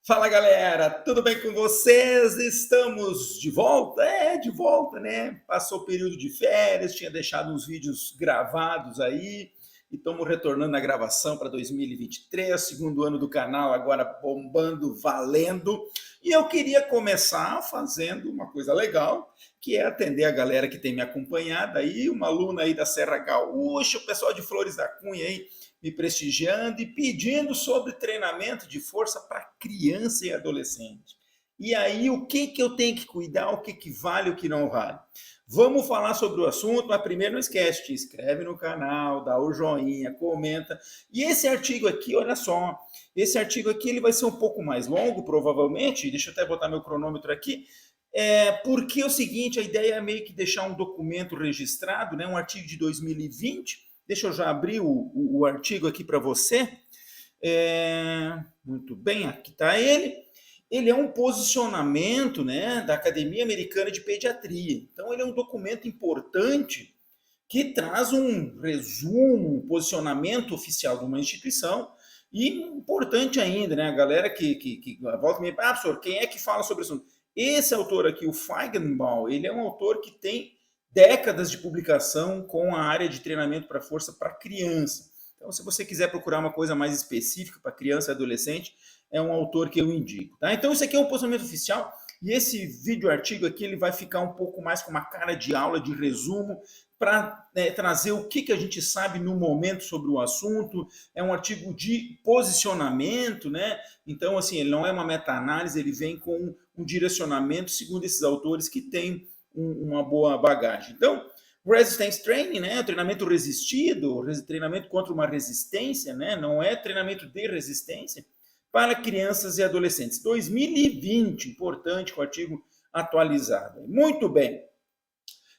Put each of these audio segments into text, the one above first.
Fala galera, tudo bem com vocês? Estamos de volta? De volta, né? Passou o período de férias, tinha deixado uns vídeos gravados aí e estamos retornando à gravação para 2023, segundo ano do canal, agora bombando, valendo. E eu queria começar fazendo uma coisa legal, que é atender a galera que tem me acompanhado aí, uma aluna aí da Serra Gaúcha, o pessoal de Flores da Cunha aí, me prestigiando e pedindo sobre treinamento de força para criança e adolescente. E aí, o que eu tenho que cuidar, o que vale, o que não vale? Vamos falar sobre o assunto, mas primeiro não esquece, te inscreve no canal, dá o joinha, comenta. E esse artigo aqui, olha só, esse artigo aqui ele vai ser um pouco mais longo, provavelmente, deixa eu até botar meu cronômetro aqui, porque é o seguinte, a ideia é meio que deixar um documento registrado, né, um artigo de 2020. Deixa eu já abrir o artigo aqui para você. Muito bem, aqui está ele. Ele é um posicionamento, né, da Academia Americana de Pediatria. Então, ele é um documento importante que traz um resumo, um posicionamento oficial de uma instituição. E importante ainda, né, a galera que volta e me diz, professor, quem é que fala sobre isso? Esse autor aqui, o Feigenbaum, ele é um autor que tem décadas de publicação com a área de treinamento para força para criança. Então, se você quiser procurar uma coisa mais específica para criança e adolescente, é um autor que eu indico. Tá? Então, isso aqui é um posicionamento oficial e esse vídeo artigo aqui ele vai ficar um pouco mais com uma cara de aula, de resumo, para trazer o que a gente sabe no momento sobre o assunto. É um artigo de posicionamento, né? Então, assim, ele não é uma meta-análise, ele vem com um direcionamento segundo esses autores que têm uma boa bagagem. Então, resistance training, né? Treinamento resistido, treinamento contra uma resistência, né? Não é treinamento de resistência para crianças e adolescentes. 2020, importante, com o artigo atualizado. Muito bem.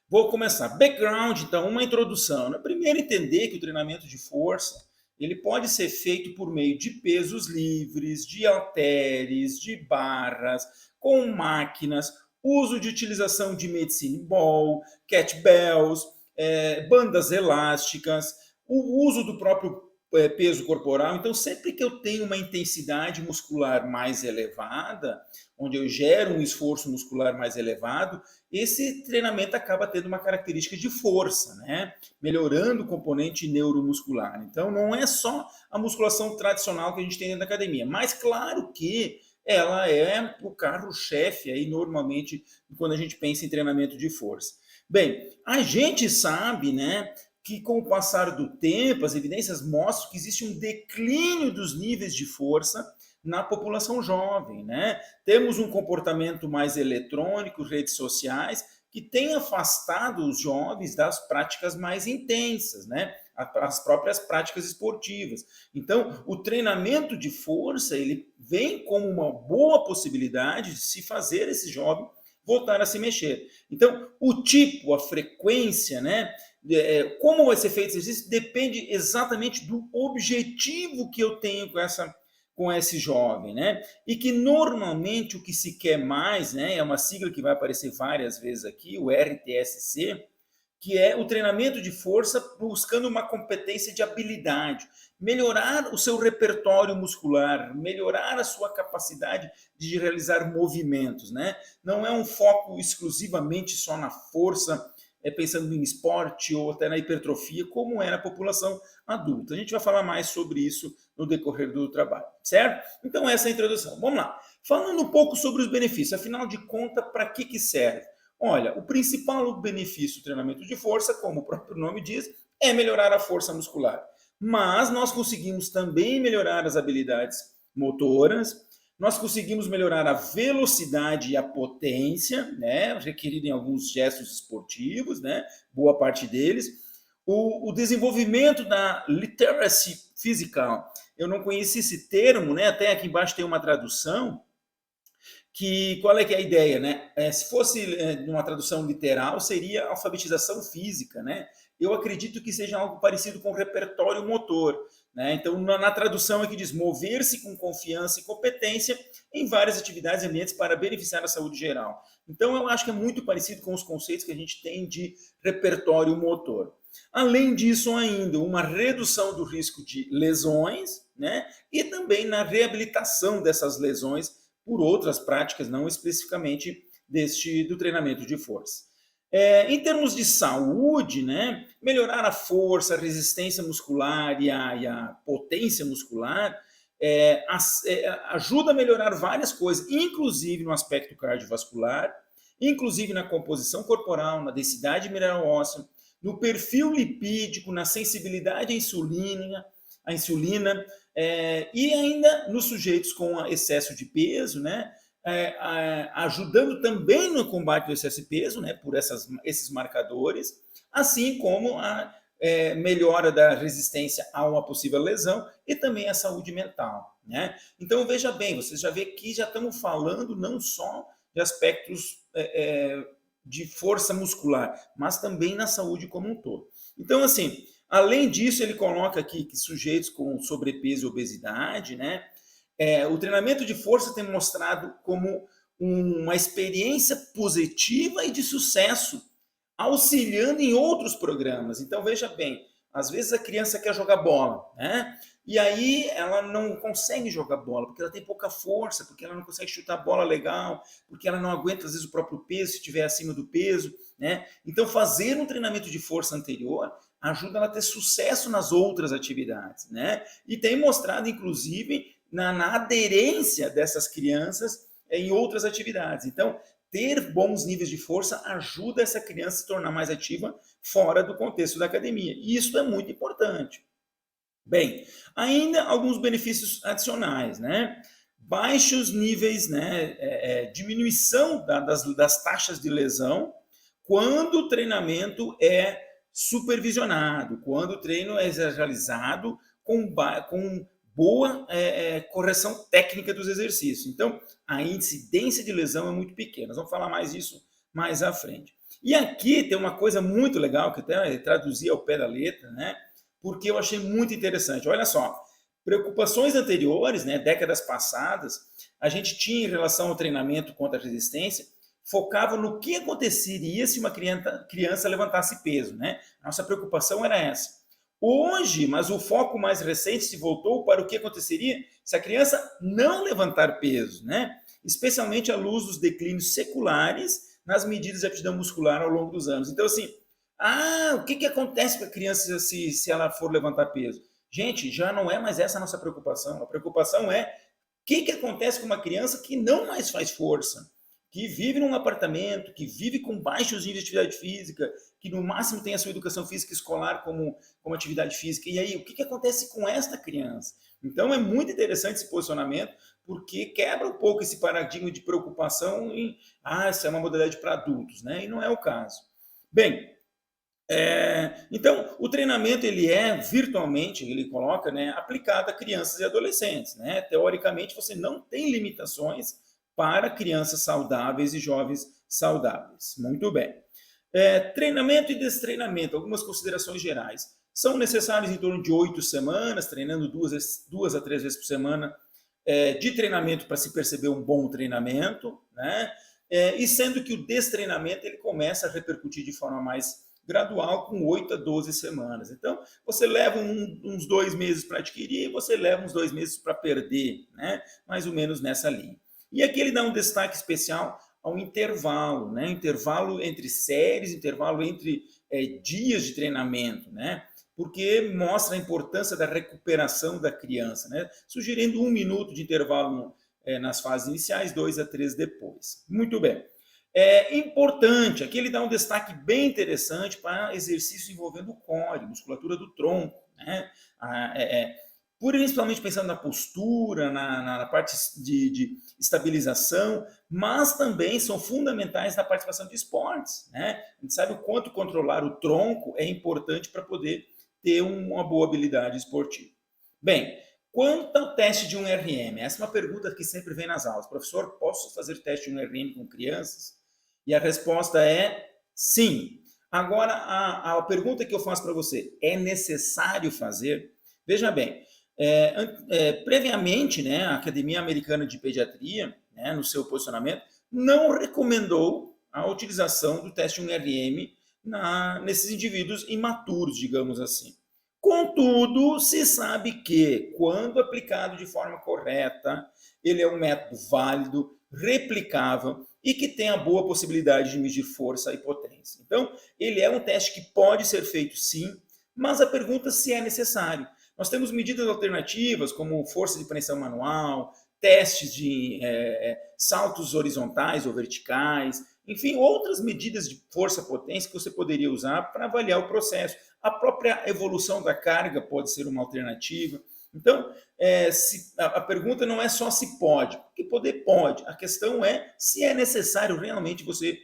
Vou começar. Background, então, uma introdução. Primeiro, entender que o treinamento de força ele pode ser feito por meio de pesos livres, de halteres, de barras, com máquinas, uso de utilização de medicine ball, kettlebells, bandas elásticas, o uso do próprio peso corporal. Então, sempre que eu tenho uma intensidade muscular mais elevada, onde eu gero um esforço muscular mais elevado, esse treinamento acaba tendo uma característica de força, né? Melhorando o componente neuromuscular. Então, não é só a musculação tradicional que a gente tem dentro da academia, mas claro que ela é o carro-chefe aí normalmente quando a gente pensa em treinamento de força. Bem, a gente sabe, né, que com o passar do tempo, as evidências mostram que existe um declínio dos níveis de força na população jovem, né? Temos um comportamento mais eletrônico, redes sociais, que tem afastado os jovens das práticas mais intensas, né? As próprias práticas esportivas. Então, o treinamento de força, ele vem como uma boa possibilidade de se fazer esse jovem voltar a se mexer. Então, o tipo, a frequência, né? Como vai ser feito esse exercício depende exatamente do objetivo que eu tenho com esse jovem, né? E que normalmente o que se quer mais, né, é uma sigla que vai aparecer várias vezes aqui, o RTSC, que é o treinamento de força buscando uma competência de habilidade, melhorar o seu repertório muscular, melhorar a sua capacidade de realizar movimentos, né? Não é um foco exclusivamente só na força, pensando em esporte ou até na hipertrofia, como é na população adulta. A gente vai falar mais sobre isso no decorrer do trabalho, certo? Então, essa é a introdução. Vamos lá. Falando um pouco sobre os benefícios, afinal de contas, para que serve? Olha, o principal benefício do treinamento de força, como o próprio nome diz, é melhorar a força muscular. Mas nós conseguimos também melhorar as habilidades motoras, nós conseguimos melhorar a velocidade e a potência, né, requerida em alguns gestos esportivos, né, boa parte deles. O desenvolvimento da literacy physical, eu não conheci esse termo, né, até aqui embaixo tem uma tradução, que qual é que é a ideia, né? Se fosse uma tradução literal, seria alfabetização física, né? Eu acredito que seja algo parecido com repertório motor, né? Então, na tradução é que diz mover-se com confiança e competência em várias atividades e ambientes para beneficiar a saúde geral. Então, eu acho que é muito parecido com os conceitos que a gente tem de repertório motor. Além disso, ainda, uma redução do risco de lesões, né? E também na reabilitação dessas lesões por outras práticas, não especificamente do treinamento de força. Em termos de saúde, né, melhorar a força, a resistência muscular e a potência muscular ajuda a melhorar várias coisas, inclusive no aspecto cardiovascular, inclusive na composição corporal, na densidade mineral óssea, no perfil lipídico, na sensibilidade à insulina, e ainda nos sujeitos com excesso de peso, né? Ajudando também no combate do excesso de peso, né? Por esses marcadores, assim como a melhora da resistência a uma possível lesão e também a saúde mental, né? Então veja bem, vocês já vê que já estamos falando não só de aspectos de força muscular, mas também na saúde como um todo. Então, assim, além disso, ele coloca aqui que sujeitos com sobrepeso e obesidade, né? O treinamento de força tem mostrado como uma experiência positiva e de sucesso, auxiliando em outros programas. Então, veja bem, às vezes a criança quer jogar bola, né? E aí ela não consegue jogar bola, porque ela tem pouca força, porque ela não consegue chutar bola legal, porque ela não aguenta, às vezes, o próprio peso, se estiver acima do peso, né? Então, fazer um treinamento de força anterior ajuda ela a ter sucesso nas outras atividades, né? E tem mostrado, inclusive, na aderência dessas crianças em outras atividades. Então, ter bons níveis de força ajuda essa criança a se tornar mais ativa fora do contexto da academia. E isso é muito importante. Bem, ainda alguns benefícios adicionais, né? Baixos níveis, né? Diminuição das taxas de lesão quando o treinamento é supervisionado, quando o treino é realizado com boa correção técnica dos exercícios. Então, a incidência de lesão é muito pequena. Nós vamos falar mais disso mais à frente. E aqui tem uma coisa muito legal, que até traduzi ao pé da letra, né? Porque eu achei muito interessante. Olha só, preocupações anteriores, né, décadas passadas, a gente tinha em relação ao treinamento contra a resistência, focava no que aconteceria se uma criança levantasse peso, né? Nossa preocupação era essa. Hoje, mas o foco mais recente se voltou para o que aconteceria se a criança não levantar peso, né? Especialmente à luz dos declínios seculares nas medidas de aptidão muscular ao longo dos anos. Então, assim, o que acontece com a criança se ela for levantar peso? Gente, já não é mais essa a nossa preocupação. A preocupação é o que acontece com uma criança que não mais faz força, que vive num apartamento, que vive com baixos níveis de atividade física, que no máximo tem a sua educação física escolar como atividade física. E aí, o que acontece com esta criança? Então, é muito interessante esse posicionamento, porque quebra um pouco esse paradigma de preocupação em, isso é uma modalidade para adultos, né? E não é o caso. Bem, então, o treinamento ele é virtualmente, ele coloca, né, aplicado a crianças e adolescentes, né? Teoricamente, você não tem limitações para crianças saudáveis e jovens saudáveis. Muito bem. Treinamento e destreinamento, algumas considerações gerais. São necessários em torno de 8 semanas, treinando 2 a 3 vezes por semana, de treinamento para se perceber um bom treinamento, né? E sendo que o destreinamento ele começa a repercutir de forma mais gradual com 8 a 12 semanas. Então, você leva uns 2 meses para adquirir, você leva uns 2 meses para perder, né? Mais ou menos nessa linha. E aqui ele dá um destaque especial ao intervalo, né? Intervalo entre séries, intervalo entre dias de treinamento, né? Porque mostra a importância da recuperação da criança, né? Sugerindo 1 minuto de intervalo nas fases iniciais, 2 a 3 depois. Muito bem. Importante, aqui ele dá um destaque bem interessante para exercícios envolvendo o core, musculatura do tronco, né? Principalmente pensando na postura, na parte de estabilização, mas também são fundamentais na participação de esportes, né? A gente sabe o quanto controlar o tronco é importante para poder ter uma boa habilidade esportiva. Bem, quanto ao teste de um RM? Essa é uma pergunta que sempre vem nas aulas. Professor, posso fazer teste de um RM com crianças? E a resposta é sim. Agora, a pergunta que eu faço para você, é necessário fazer? Veja bem, previamente, né, a Academia Americana de Pediatria, né, no seu posicionamento, não recomendou a utilização do teste 1RM nesses indivíduos imaturos, digamos assim. Contudo, se sabe que, quando aplicado de forma correta, ele é um método válido, replicável e que tem a boa possibilidade de medir força e potência. Então, ele é um teste que pode ser feito sim, mas a pergunta é se é necessário. Nós temos medidas alternativas, como força de pressão manual, testes de saltos horizontais ou verticais, enfim, outras medidas de força-potência que você poderia usar para avaliar o processo. A própria evolução da carga pode ser uma alternativa. Então, a pergunta não é só se pode, porque poder pode. A questão é se é necessário realmente você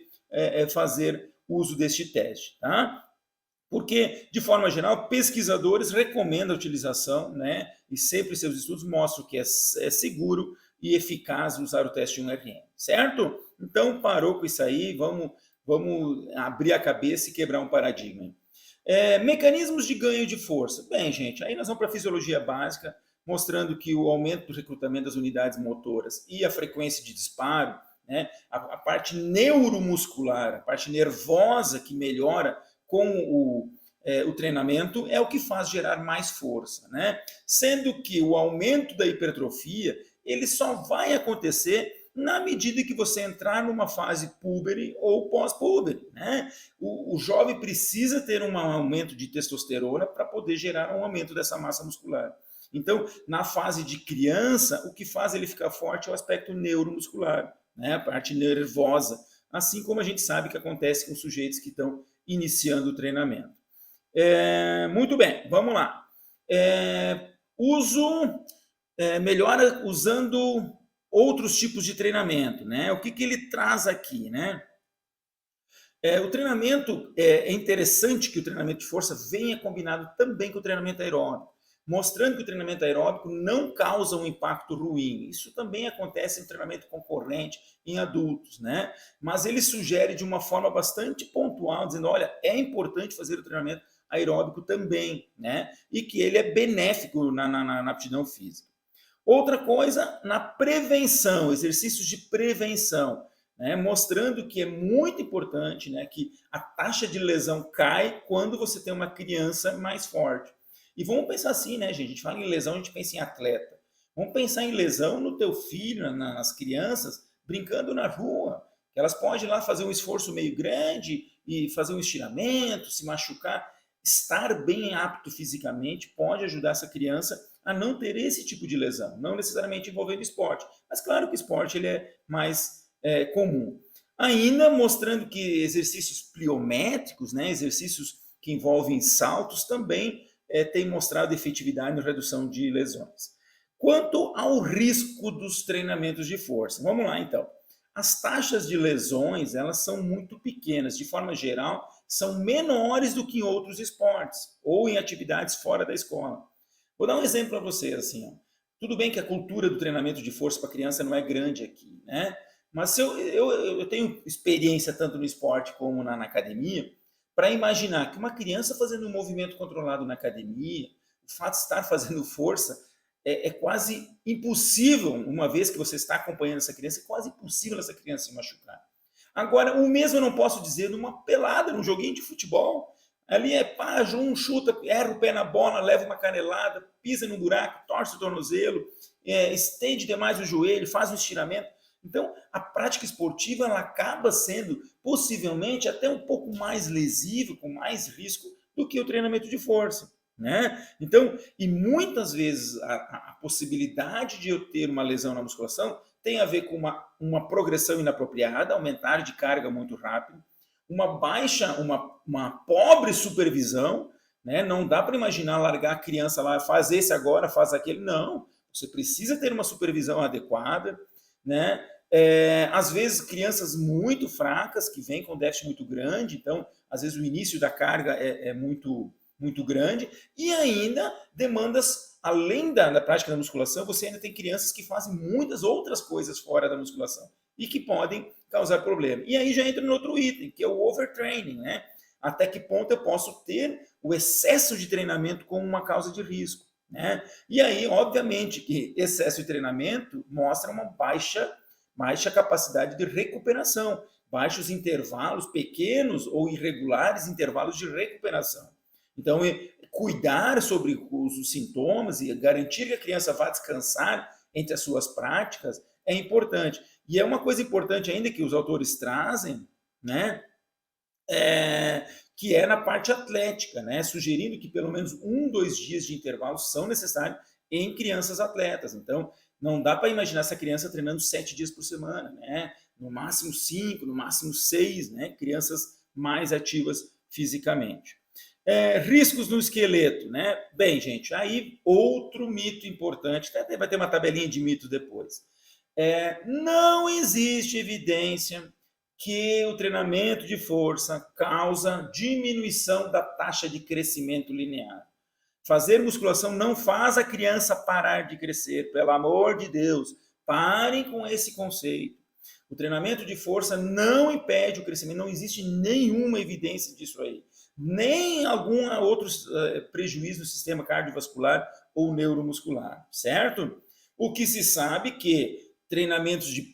fazer uso deste teste. Tá? Porque, de forma geral, pesquisadores recomendam a utilização, né? E sempre seus estudos mostram que é seguro e eficaz usar o teste 1RM, certo? Então, parou com isso aí, vamos abrir a cabeça e quebrar um paradigma. Mecanismos de ganho de força. Bem, gente, aí nós vamos para a fisiologia básica, mostrando que o aumento do recrutamento das unidades motoras e a frequência de disparo, né, a parte neuromuscular, a parte nervosa que melhora com o treinamento é o que faz gerar mais força, né? Sendo que o aumento da hipertrofia ele só vai acontecer na medida que você entrar numa fase púbere ou pós-púbere, né? O jovem precisa ter um aumento de testosterona para poder gerar um aumento dessa massa muscular. Então, na fase de criança, o que faz ele ficar forte é o aspecto neuromuscular, né? A parte nervosa, assim como a gente sabe que acontece com sujeitos que estão iniciando o treinamento. Muito bem, vamos lá. Melhora usando outros tipos de treinamento, né? O que ele traz aqui, né? O treinamento, é interessante que o treinamento de força venha combinado também com o treinamento aeróbico, mostrando que o treinamento aeróbico não causa um impacto ruim. Isso também acontece em treinamento concorrente em adultos, né? Mas ele sugere de uma forma bastante pontual, dizendo, olha, é importante fazer o treinamento aeróbico também, né? E que ele é benéfico na aptidão física. Outra coisa, na prevenção, exercícios de prevenção, né, mostrando que é muito importante, né, que a taxa de lesão cai quando você tem uma criança mais forte. E vamos pensar assim, né, gente? A gente fala em lesão, a gente pensa em atleta. Vamos pensar em lesão no teu filho, nas crianças, brincando na rua. Elas podem ir lá fazer um esforço meio grande e fazer um estiramento, se machucar. Estar bem apto fisicamente pode ajudar essa criança a não ter esse tipo de lesão, não necessariamente envolvendo esporte. Mas claro que o esporte ele é mais comum. Ainda mostrando que exercícios pliométricos, né, exercícios que envolvem saltos, também têm mostrado efetividade na redução de lesões. Quanto ao risco dos treinamentos de força, vamos lá então. As taxas de lesões, elas são muito pequenas, de forma geral, são menores do que em outros esportes ou em atividades fora da escola. Vou dar um exemplo para vocês, assim, ó. Tudo bem que a cultura do treinamento de força para criança não é grande aqui, né? Mas se eu tenho experiência tanto no esporte como na academia, para imaginar que uma criança fazendo um movimento controlado na academia, o fato de estar fazendo força, é quase impossível, uma vez que você está acompanhando essa criança, é quase impossível essa criança se machucar. Agora, o mesmo eu não posso dizer numa pelada, num joguinho de futebol. Ali pá, um chuta, erra o pé na bola, leva uma canelada, pisa no buraco, torce o tornozelo, estende demais o joelho, faz um estiramento. Então, a prática esportiva ela acaba sendo possivelmente até um pouco mais lesiva, com mais risco do que o treinamento de força. Né? Então, e muitas vezes a possibilidade de eu ter uma lesão na musculação tem a ver com uma progressão inapropriada, aumentar de carga muito rápido, uma pobre supervisão, né? Não dá para imaginar largar a criança lá, faz esse agora, faz aquele, não. Você precisa ter uma supervisão adequada, né? Às vezes crianças muito fracas, que vêm com déficit muito grande, então, às vezes o início da carga é muito grande, e ainda demandas, além da prática da musculação, você ainda tem crianças que fazem muitas outras coisas fora da musculação e que podem causar problema. E aí já entra no outro item, que é o overtraining, né? Até que ponto eu posso ter o excesso de treinamento como uma causa de risco, né? E aí, obviamente, que excesso de treinamento mostra uma baixa capacidade de recuperação, baixos intervalos, pequenos ou irregulares intervalos de recuperação. Então, cuidar sobre os sintomas e garantir que a criança vá descansar entre as suas práticas é importante. E é uma coisa importante ainda que os autores trazem, né? Que é na parte atlética, né? Sugerindo que pelo menos 1, 2 dias de intervalo são necessários em crianças atletas. Então, não dá para imaginar essa criança treinando 7 dias por semana, né? No máximo 5, no máximo 6, né? Crianças mais ativas fisicamente. Riscos no esqueleto, né? Bem, gente, aí outro mito importante, até vai ter uma tabelinha de mitos depois. Não existe evidência que o treinamento de força causa diminuição da taxa de crescimento linear. Fazer musculação não faz a criança parar de crescer, pelo amor de Deus. Parem com esse conceito. O treinamento de força não impede o crescimento, não existe nenhuma evidência disso aí. Nem algum outro prejuízo no sistema cardiovascular ou neuromuscular, certo? O que se sabe que treinamentos de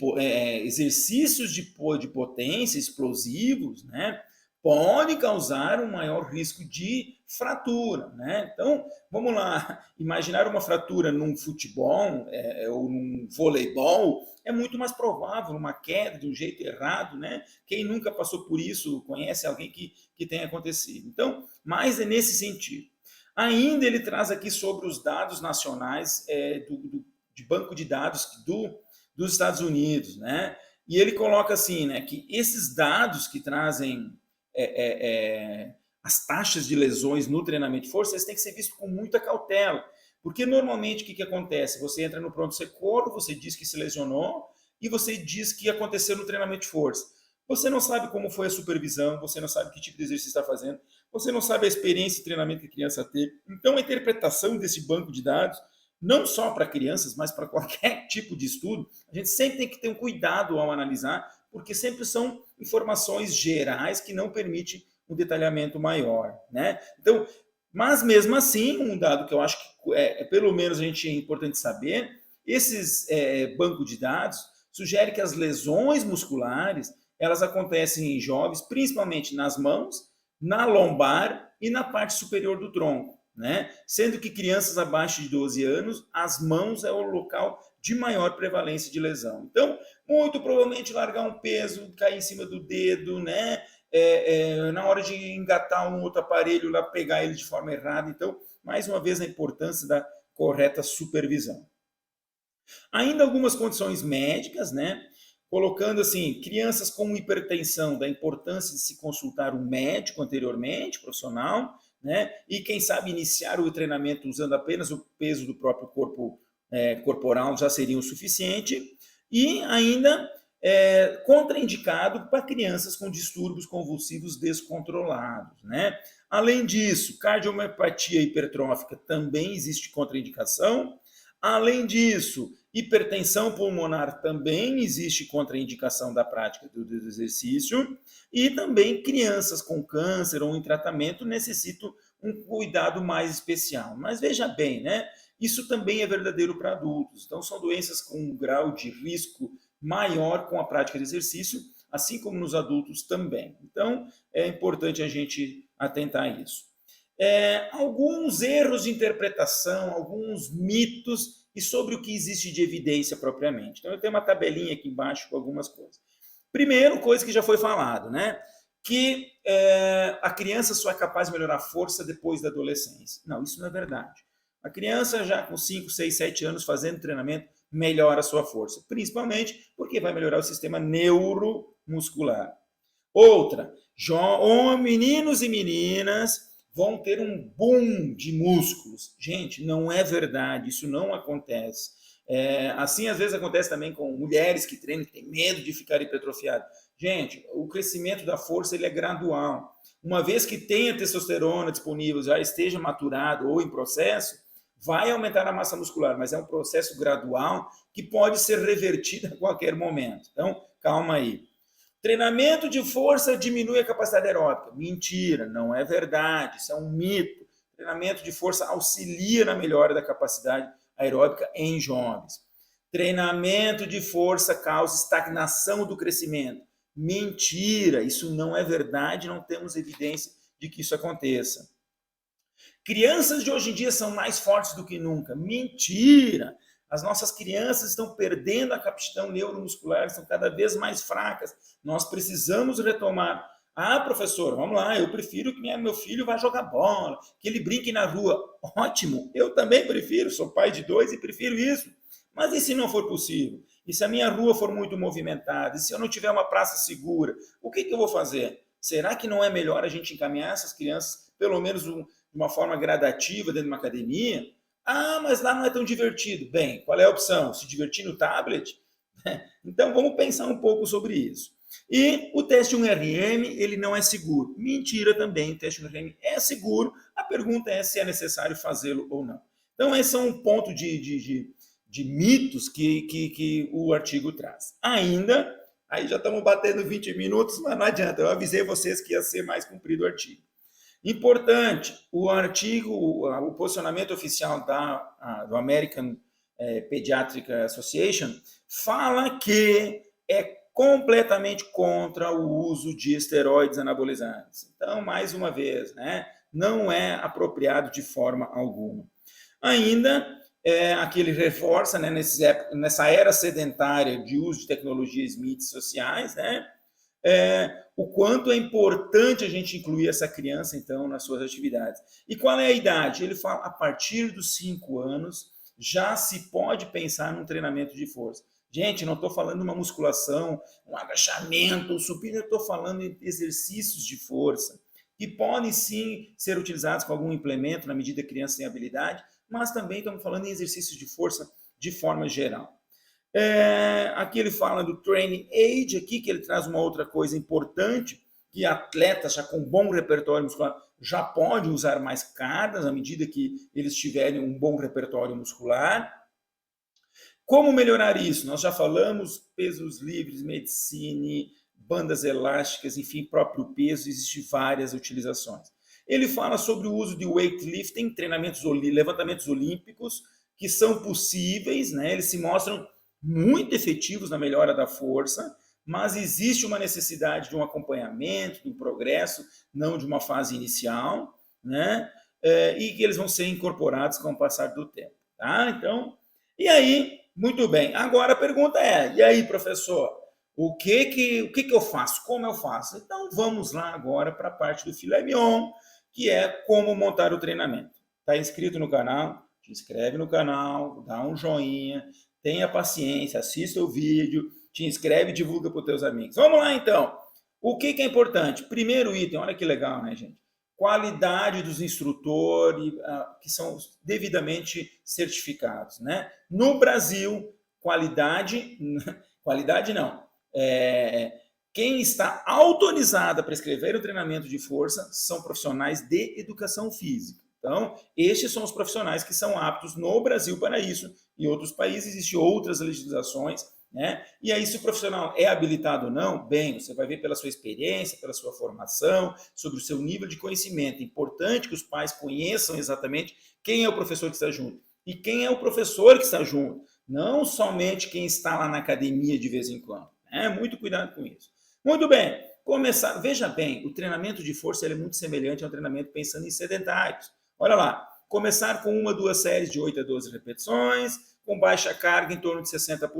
exercícios de potência explosivos, né, podem causar um maior risco de fratura, né? Então, vamos lá, imaginar uma fratura num futebol ou num voleibol é muito mais provável, uma queda de um jeito errado, né? Quem nunca passou por isso conhece alguém que tenha acontecido. Então, mais é nesse sentido. Ainda ele traz aqui sobre os dados nacionais de banco de dados dos Estados Unidos, né? E ele coloca assim, né, que esses dados que trazem as taxas de lesões no treinamento de força, eles têm que ser vistos com muita cautela, porque normalmente o que acontece? Você entra no pronto-socorro, você diz que se lesionou e você diz que aconteceu no treinamento de força. Você não sabe como foi a supervisão, você não sabe que tipo de exercício está fazendo, você não sabe a experiência de treinamento que a criança teve. Então, a interpretação desse banco de dados, não só para crianças, mas para qualquer tipo de estudo, a gente sempre tem que ter um cuidado ao analisar, porque sempre são informações gerais que não permitem um detalhamento maior, né? Então, mas mesmo assim, um dado que eu acho que pelo menos a gente é importante saber, esses bancos de dados sugerem que as lesões musculares elas acontecem em jovens, principalmente nas mãos, na lombar e na parte superior do tronco, né? Sendo que crianças abaixo de 12 anos, as mãos é o local de maior prevalência de lesão. Então, muito provavelmente largar um peso, cair em cima do dedo, né? Na hora de engatar um outro aparelho, lá pegar ele de forma errada. Então, mais uma vez, a importância da correta supervisão. Ainda algumas condições médicas, né? Colocando assim, crianças com hipertensão, da importância de se consultar um médico anteriormente, profissional, né? E quem sabe iniciar o treinamento usando apenas o peso do próprio corpo corporal já seria o suficiente. E ainda contraindicado para crianças com distúrbios convulsivos descontrolados, né? Além disso, cardiomiopatia hipertrófica também existe contraindicação. Além disso, hipertensão pulmonar também existe contraindicação da prática do exercício e também crianças com câncer ou em tratamento necessitam um cuidado mais especial. Mas veja bem, né? Isso também é verdadeiro para adultos. Então, são doenças com um grau de risco maior com a prática de exercício, assim como nos adultos também. Então, é importante a gente atentar a isso. Alguns erros de interpretação, alguns mitos e sobre o que existe de evidência propriamente. Então, eu tenho uma tabelinha aqui embaixo com algumas coisas. Primeiro, coisa que já foi falado, né? Que a criança só é capaz de melhorar a força depois da adolescência. Não, isso não é verdade. A criança já com 5, 6, 7 anos fazendo treinamento melhora a sua força, principalmente porque vai melhorar o sistema neuromuscular. Outra, meninos e meninas vão ter um boom de músculos. Gente, não é verdade, isso não acontece. Assim, às vezes acontece também com mulheres que treinam, que têm medo de ficar hipertrofiadas. Gente, o crescimento da força ele é gradual. Uma vez que tenha testosterona disponível, já esteja maturado ou em processo, vai aumentar a massa muscular, mas é um processo gradual que pode ser revertido a qualquer momento. Então, calma aí. Treinamento de força diminui a capacidade aeróbica. Mentira, não é verdade, isso é um mito. Treinamento de força auxilia na melhora da capacidade aeróbica em jovens. Treinamento de força causa estagnação do crescimento. Mentira, isso não é verdade, não temos evidência de que isso aconteça. Crianças de hoje em dia são mais fortes do que nunca. Mentira! As nossas crianças estão perdendo a captação neuromuscular, estão cada vez mais fracas. Nós precisamos retomar. Ah, professor, vamos lá, eu prefiro que meu filho vá jogar bola, que ele brinque na rua. Ótimo, eu também prefiro, sou pai de 2 e prefiro isso. Mas e se não for possível? E se a minha rua for muito movimentada? E se eu não tiver uma praça segura? O que eu vou fazer? Será que não é melhor a gente encaminhar essas crianças, pelo menos de uma forma gradativa, dentro de uma academia? Ah, mas lá não é tão divertido. Bem, qual é a opção? Se divertir no tablet? Então, vamos pensar um pouco sobre isso. E o teste 1RM, ele não é seguro. Mentira também, o teste 1RM é seguro. A pergunta é se é necessário fazê-lo ou não. Então, esse é um ponto de mitos que o artigo traz. Ainda, aí já estamos batendo 20 minutos, mas não adianta, eu avisei vocês que ia ser mais comprido o artigo. Importante, o artigo, o posicionamento oficial do American Pediatric Association fala que é completamente contra o uso de esteroides anabolizantes. Então, mais uma vez, né, não é apropriado de forma alguma. Ainda, aqui ele reforça, né, nessa era sedentária de uso de tecnologias mídias sociais, né, o quanto é importante a gente incluir essa criança, então, nas suas atividades. E qual é a idade? Ele fala, a partir dos 5 anos, já se pode pensar num treinamento de força. Gente, não estou falando de uma musculação, um agachamento, um supino, eu estou falando de exercícios de força, que podem sim ser utilizados com algum implemento, na medida que a criança tem habilidade, mas também estamos falando em exercícios de força de forma geral. Aqui ele fala do training age, aqui que ele traz uma outra coisa importante, que atletas já com bom repertório muscular já podem usar mais cargas à medida que eles tiverem um bom repertório muscular. Como melhorar isso? Nós já falamos, pesos livres, medicine, bandas elásticas, enfim, próprio peso, existem várias utilizações. Ele fala sobre o uso de weightlifting, levantamentos olímpicos, que são possíveis, né? Eles se mostram muito efetivos na melhora da força, mas existe uma necessidade de um acompanhamento, de um progresso, não de uma fase inicial, né? E que eles vão ser incorporados com o passar do tempo, tá? Então, e aí, muito bem. Agora a pergunta é, e aí, professor, o que eu faço? Como eu faço? Então, vamos lá agora para a parte do filé mignon, que é como montar o treinamento. Está inscrito no canal? Te inscreve no canal, dá um joinha, tenha paciência, assista o vídeo, te inscreve e divulga para os teus amigos. Vamos lá, então. O que é importante? Primeiro item, olha que legal, né, gente? Qualidade dos instrutores, que são devidamente certificados, né? No Brasil, qualidade não. Quem está autorizado a prescrever o treinamento de força são profissionais de educação física. Então, estes são os profissionais que são aptos no Brasil para isso. Em outros países existem outras legislações, né? E aí, se o profissional é habilitado ou não, bem, você vai ver pela sua experiência, pela sua formação, sobre o seu nível de conhecimento. É importante que os pais conheçam exatamente quem é o professor que está junto e quem é o professor que está junto, não somente quem está lá na academia de vez em quando. Né? Muito cuidado com isso. Muito bem, veja bem, o treinamento de força é muito semelhante ao treinamento pensando em sedentários. Olha lá, começar com 1 2 séries de 8 a 12 repetições, com baixa carga em torno de 60%.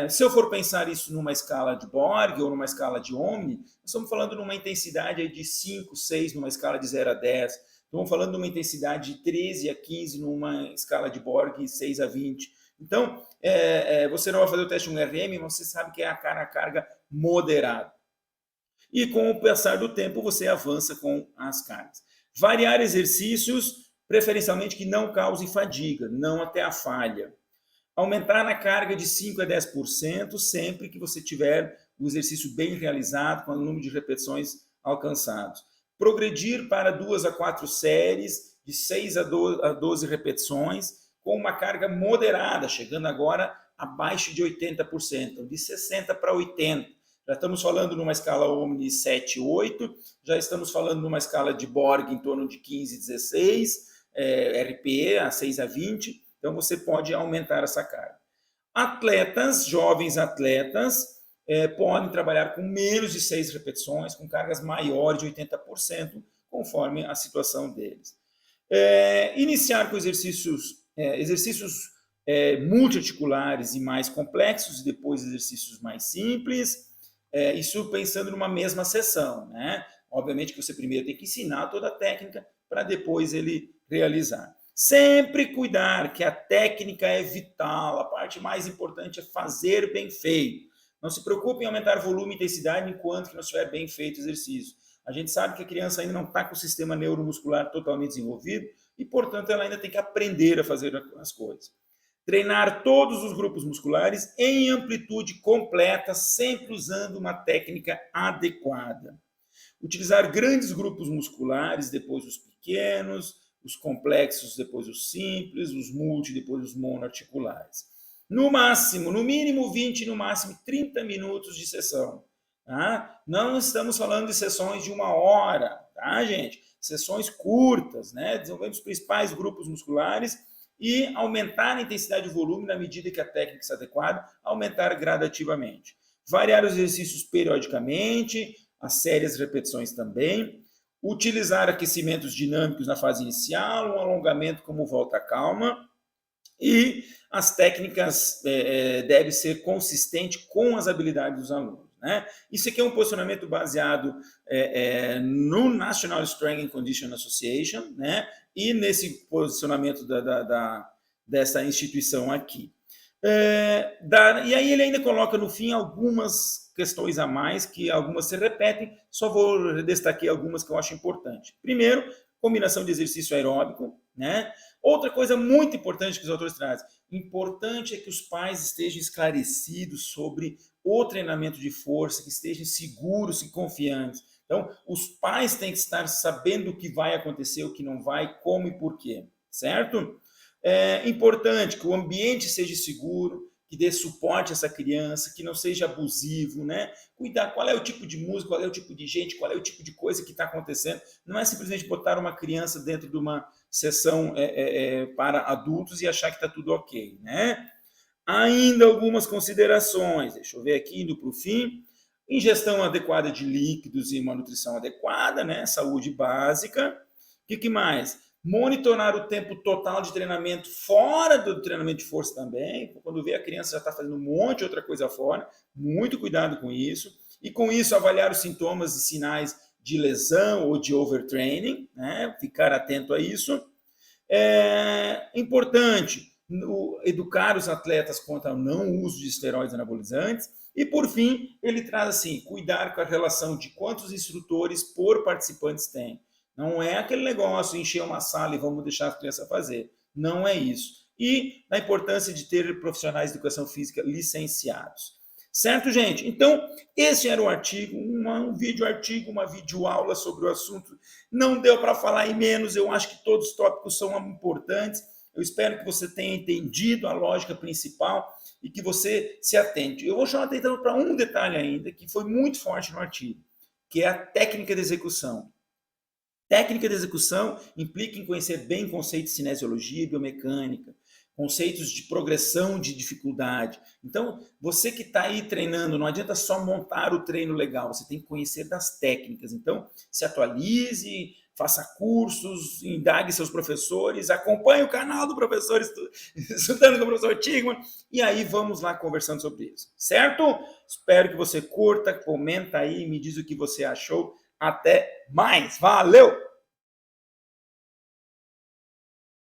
Se eu for pensar isso numa escala de Borg ou numa escala de Omni, nós estamos falando numa intensidade de 5, 6 numa escala de 0 a 10. Estamos falando de uma intensidade de 13 a 15 numa escala de Borg, 6 a 20. Então, você não vai fazer o teste 1RM, mas você sabe que é a carga moderada. E com o passar do tempo, você avança com as cargas. Variar exercícios, preferencialmente que não causem fadiga, não até a falha. Aumentar na carga de 5 a 10% sempre que você tiver o exercício bem realizado, com o número de repetições alcançados. Progredir para 2 a 4 séries de 6 a 12 repetições, com uma carga moderada, chegando agora abaixo de 80%, de 60 para 80. Já estamos falando numa escala Omni 7, 8, já estamos falando numa escala de Borg em torno de 15, 16, RPE a 6 a 20, então você pode aumentar essa carga. Atletas, jovens atletas, podem trabalhar com menos de 6 repetições, com cargas maiores de 80%, com conforme a situação deles. Iniciar com exercícios multiarticulares e mais complexos, e depois exercícios mais simples, isso pensando numa mesma sessão, né? Obviamente que você primeiro tem que ensinar toda a técnica para depois ele realizar. Sempre cuidar que a técnica é vital, a parte mais importante é fazer bem feito. Não se preocupe em aumentar volume e intensidade enquanto que não estiver bem feito o exercício. A gente sabe que a criança ainda não está com o sistema neuromuscular totalmente desenvolvido e, portanto, ela ainda tem que aprender a fazer as coisas. Treinar todos os grupos musculares em amplitude completa, sempre usando uma técnica adequada. Utilizar grandes grupos musculares, depois os pequenos, os complexos, depois os simples, os multi, depois os monoarticulares. No máximo, no mínimo 20, no máximo 30 minutos de sessão. Tá? Não estamos falando de sessões de 1 hora, tá, gente? Sessões curtas, né? Desenvolvendo os principais grupos musculares e aumentar a intensidade e o volume na medida que a técnica está adequada, aumentar gradativamente. Variar os exercícios periodicamente, as séries repetições também. Utilizar aquecimentos dinâmicos na fase inicial, um alongamento como volta calma. E as técnicas devem ser consistentes com as habilidades dos alunos. Né? Isso aqui é um posicionamento baseado no National Strength and Conditioning Association, né? E nesse posicionamento dessa instituição aqui. E aí ele ainda coloca no fim algumas questões a mais, que algumas se repetem, só vou destacar algumas que eu acho importante. Primeiro, combinação de exercício aeróbico, né? Outra coisa muito importante que os autores trazem, importante é que os pais estejam esclarecidos sobre o treinamento de força, que estejam seguros e confiantes. Então, os pais têm que estar sabendo o que vai acontecer, o que não vai, como e por quê, certo? É importante que o ambiente seja seguro, que dê suporte a essa criança, que não seja abusivo, né? Cuidar qual é o tipo de música, qual é o tipo de gente, qual é o tipo de coisa que está acontecendo. Não é simplesmente botar uma criança dentro de uma sessão para adultos e achar que está tudo ok, né? Ainda algumas considerações, deixa eu ver aqui, indo para o fim. Ingestão adequada de líquidos e uma nutrição adequada, né? Saúde básica. O que mais? Monitorar o tempo total de treinamento fora do treinamento de força também. Quando vê a criança já está fazendo um monte de outra coisa fora, muito cuidado com isso. E com isso avaliar os sintomas e sinais de lesão ou de overtraining, né? Ficar atento a isso. Importante educar os atletas quanto ao não uso de esteroides anabolizantes. E, por fim, ele traz assim, cuidar com a relação de quantos instrutores por participantes tem. Não é aquele negócio, encher uma sala e vamos deixar a criança fazer. Não é isso. E a importância de ter profissionais de educação física licenciados. Certo, gente? Então, esse era o artigo, um vídeo-artigo, uma videoaula sobre o assunto. Não deu para falar em menos, eu acho que todos os tópicos são importantes. Eu espero que você tenha entendido a lógica principal e que você se atente. Eu vou chamar a atenção para um detalhe ainda, que foi muito forte no artigo, que é a técnica de execução. Técnica de execução implica em conhecer bem conceitos de cinesiologia e biomecânica, conceitos de progressão de dificuldade. Então, você que está aí treinando, não adianta só montar o treino legal, você tem que conhecer das técnicas. Então, se atualize, faça cursos, indague seus professores, acompanhe o canal do professor Estudando com o Professor Tigman, e aí vamos lá conversando sobre isso, certo? Espero que você curta, comenta aí, me diz o que você achou. Até mais. Valeu!